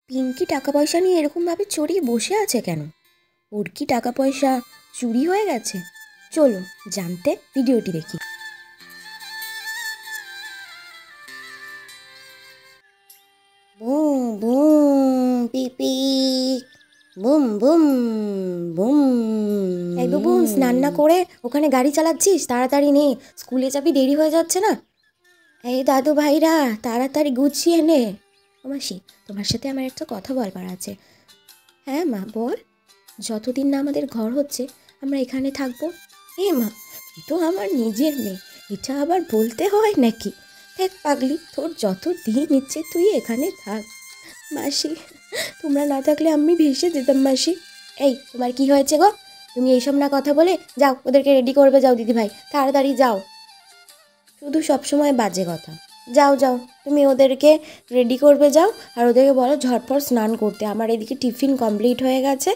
পিঙ্কি টাকা পয়সা নিয়ে এরকমভাবে চড়িয়ে বসে আছে কেন? ওর কি টাকা পয়সা চুরি হয়ে গেছে? চলো জানতে ভিডিওটি দেখি। বুম বুম পিপি বুম বুম বুম। এই বুম, স্নান না করে ওখানে গাড়ি চালাচ্ছিস? তাড়াতাড়ি নে, স্কুলে যাবি, দেরি হয়ে যাচ্ছে না? এই দাদু ভাইরা, তাড়াতাড়ি গুছিয়ে নে। মাসি, তোমার সাথে আমার একটা কথা বলবার আছে। হ্যাঁ মা, বল। যতদিন না আমাদের ঘর হচ্ছে আমরা এখানে থাকবো। এ মা, তুই তো আমার নিজের মেয়ে, এটা আবার বলতে হয় নাকি? দেখ পাগলি, তোর যত দিন ইচ্ছে তুই এখানে থাক। মাসি, তোমরা না থাকলে আমি ভেসে যেতাম মাসি। এই, তোমার কি হয়েছে গো? তুমি এইসব না কথা বলে যাও, ওদেরকে রেডি করবে যাও। দিদি ভাই তাড়াতাড়ি যাও, শুধু সবসময় বাজে কথা। যাও যাও, তুমি ওদেরকে রেডি করবে যাও, আর ওদেরকে বলো ঝটপট স্নান করতে। আমার এদিকে টিফিন কমপ্লিট হয়ে গেছে।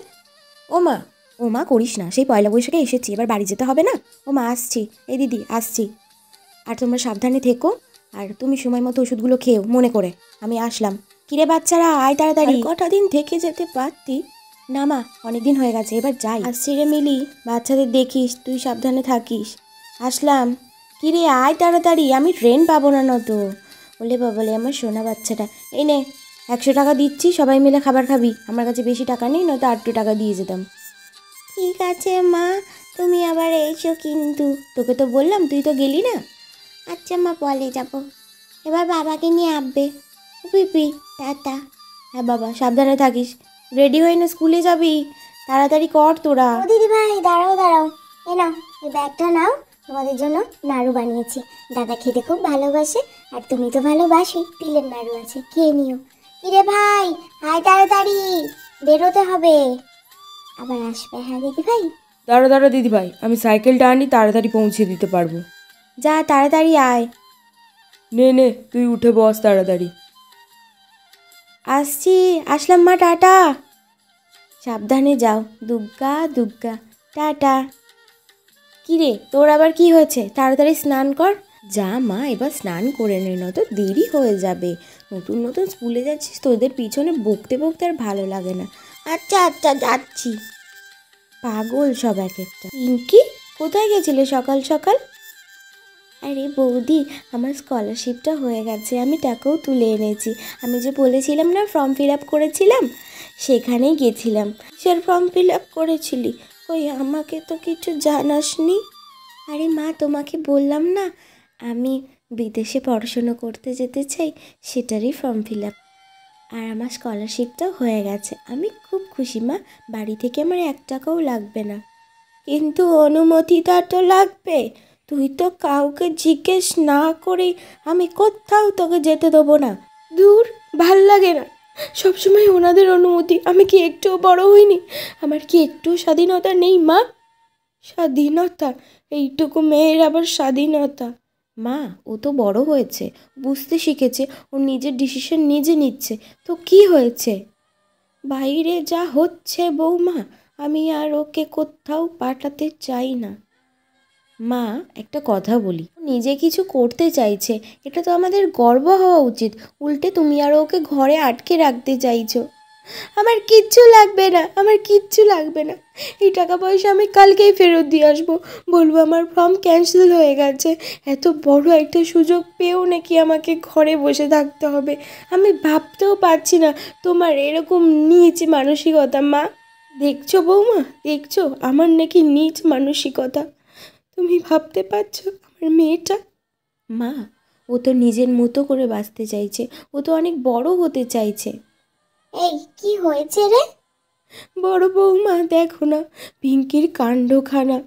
ও মা করিস না, সেই পয়লা বৈশাখে এসেছি, এবার বাড়ি যেতে হবে না? ও মা আসছি, এই দিদি আসছি। আর তোমরা সাবধানে থেকো, আর তুমি সময় মতো ওষুধগুলো খেও মনে করে। আমি আসলাম। কিরে বাচ্চারা, আয় তাড়াতাড়ি। কটা দিন থেকে যেতে পারতি না মা? অনেক দিন হয়ে গেছে, এবার যাই। আসছি রে মিলি, বাচ্চাদের দেখিস, তুই সাবধানে থাকিস। আসলাম। কিরে আয় তাড়াতাড়ি, আমি ট্রেন পাবো না নতো। বলে বাবলে আমার সোনা বাচ্চাটা। এই নে, 100 টাকা দিচ্ছি, সবাই মিলে খাবার খাবি। আমার কাছে বেশি টাকা নেই, নয়তো 8 টাকা দিয়ে যেতাম। ঠিক আছে মা, তুমি আবার এসো কিন্তু। তোকে তো বললাম, তুই তো গেলি না। আচ্ছা মা, পরে যাবো। এবার বাবাকে নিয়ে আসবে। পিপি টাটা। হ্যাঁ বাবা, সাবধানে থাকিস। রেডি হয়ে না স্কুলে যাবি, তাড়াতাড়ি কর তোরা। ও দিদি ভাই, দাঁড়াও দাঁড়াও, এ নাও, এই ব্যাগটা নাও, তোমাদের জন্য নাড়ু বানিয়েছি। দাদা খেতে খুব ভালোবাসে, আর তুমি তো ভালোবাসি, তিলের নাড়ু আছে, খেয়ে নিও। কিরে ভাই, আয় তাড়াতাড়ি, বেরোতে হবে, আবার আসবে। হ্যাঁ দিদি ভাই। দাঁড়া দাঁড়া দিদি ভাই, আমি সাইকেলটা আনি, তাড়াতাড়ি পৌঁছে দিতে পারবো। যা তাড়াতাড়ি আয়। নে নে, তুই উঠে বস তাড়াতাড়ি। আসছি, আসলাম মা, টাটা। সাবধানে যাও, দুগ্গা দুগ্গা, টাটা। কিরে তোর আবার কি হয়েছে? তাড়াতাড়ি স্নান কর। যা মা, এবার স্নান করে নে, নয়তো দেরি হয়ে যাবে। নতুন নতুন স্কুলে যাচ্ছিস, তোদের পিছনে বকতে বকতে আর ভালো লাগে না। আচ্ছা আচ্ছা, যাচ্ছি। পাগল সব এক একটা। পিঙ্কি, কোথায় গেছিলে সকাল সকাল? আরে বৌদি, আমার স্কলারশিপটা হয়ে গেছে, আমি টাকাও তুলে এনেছি। আমি যে বলেছিলাম না ফর্ম ফিল আপ করেছিলাম, সেখানেই গেছিলাম। কিসের ফর্ম ফিল আপ করেছিলি? ওই আমাকে তো কিছু জানাসনি। আরে মা, তোমাকে বললাম না আমি বিদেশে পড়াশুনো করতে যেতে চাই, সেটারই ফর্ম ফিল আপ। আর আমার স্কলারশিপটাও হয়ে গেছে, আমি খুব খুশি মা। বাড়ি থেকে আমার 1 টাকাও লাগবে না। কিন্তু অনুমতিটা তো লাগবে। তুই তো কাউকে জিজ্ঞেস না করে আমি কোথাও তোকে যেতে দেবো না। দূর, ভাল লাগে না সবসময় ওনাদের অনুমতি। আমি কি একটুও বড় হইনি? আমার কি একটু স্বাধীনতা নেই মা? স্বাধীনতা? এইটুকু মেয়ের আবার স্বাধীনতা? মা, ও তো বড় হয়েছে, বুঝতে শিখেছে, ও নিজের ডিসিশন নিজে নিচ্ছে, তো কি হয়েছে? বাইরে যা হচ্ছে বৌমা, আমি আর ওকে কোথাও পাঠাতে চাই না। মা, একটা কথা বলি, নিজে কিছু করতে চাইছে, এটা তো আমাদের গর্ব হওয়া উচিত। উল্টে তুমি আর ওকে ঘরে আটকে রাখতে চাইছো। আমার কিচ্ছু লাগবে না, আমার কিচ্ছু লাগবে না। এই টাকা পয়সা আমি কালকেই ফেরত দিয়ে আসবো। বলবো আমার ফর্ম ক্যান্সেল হয়ে গেছে। এত বড় একটা সুযোগ পেয়েও নাকি আমাকে ঘরে বসে থাকতে হবে? আমি ভাবতেও পারছি না তোমার এরকম নীচ মানসিকতা। মা, দেখছো বৌমা, দেখছো আমার নাকি নীচ মানসিকতা? তুমি ভাবতে পারছো আমার মেয়েটা? মা, ও তো নিজের মতো করে বাঁচতে চাইছে, ও তো অনেক বড় হতে চাইছে। এই কি হয়েছে রে? বড় বৌমা, দেখো না পিঙ্কির কাণ্ডখানা।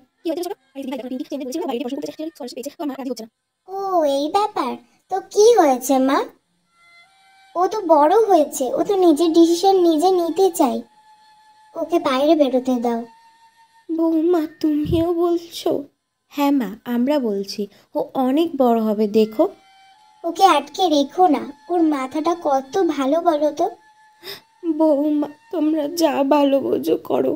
ও, এই ব্যাপার। তো কি হয়েছে মা? ও তো বড় হয়েছে, ও তো নিজের ডিসিশন নিজে নিতে চায়, ওকে বাইরে বেরোতে দাও। বৌমা, তুমিও বলছো? হ্যাঁ মা, আমরা বলছি। ও অনেক বড় হবে, দেখো। ওকে আটকে রেখো না, ওর মাথাটা কত ভালো বলো তো। বৌমা, তোমরা যা ভালো বোঝো করো,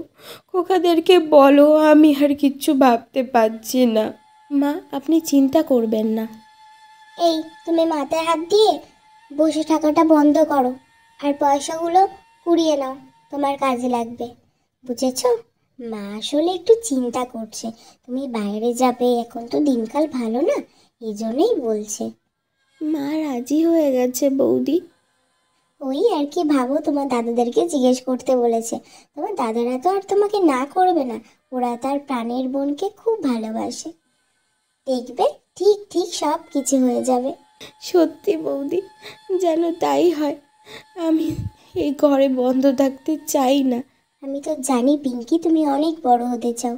খোকাদেরকে বলো আমি আর কিচ্ছু ভাবতে পারছি না। মা, আপনি চিন্তা করবেন না। এই, তুমি মাথায় হাত দিয়ে বসে থাকাটা বন্ধ করো। আর পয়সাগুলো কুড়িয়ে নাও, তোমার কাজে লাগবে, বুঝেছো? মা আসলে একটু চিন্তা করছে, তুমি বাইরে যাবে, এখন তো দিনকাল ভালো না, এই জন্যই বলছে। মা রাজি হয়ে গেছে বৌদি। ওই আর কি, ভাবো তোমার দাদাদেরকে জিজ্ঞেস করতে বলেছে, তোমার দাদারা তো আর তোমাকে না করবে না, ওরা তার প্রাণের বোনকে খুব ভালোবাসে, দেখবে ঠিক ঠিক সব কিছু হয়ে যাবে। সত্যি বৌদি, যেন তাই হয়। আমি এই ঘরে বন্ধ থাকতে চাই না। আমি তো জানি পিঙ্কি তুমি অনেক বড় হতে চাও,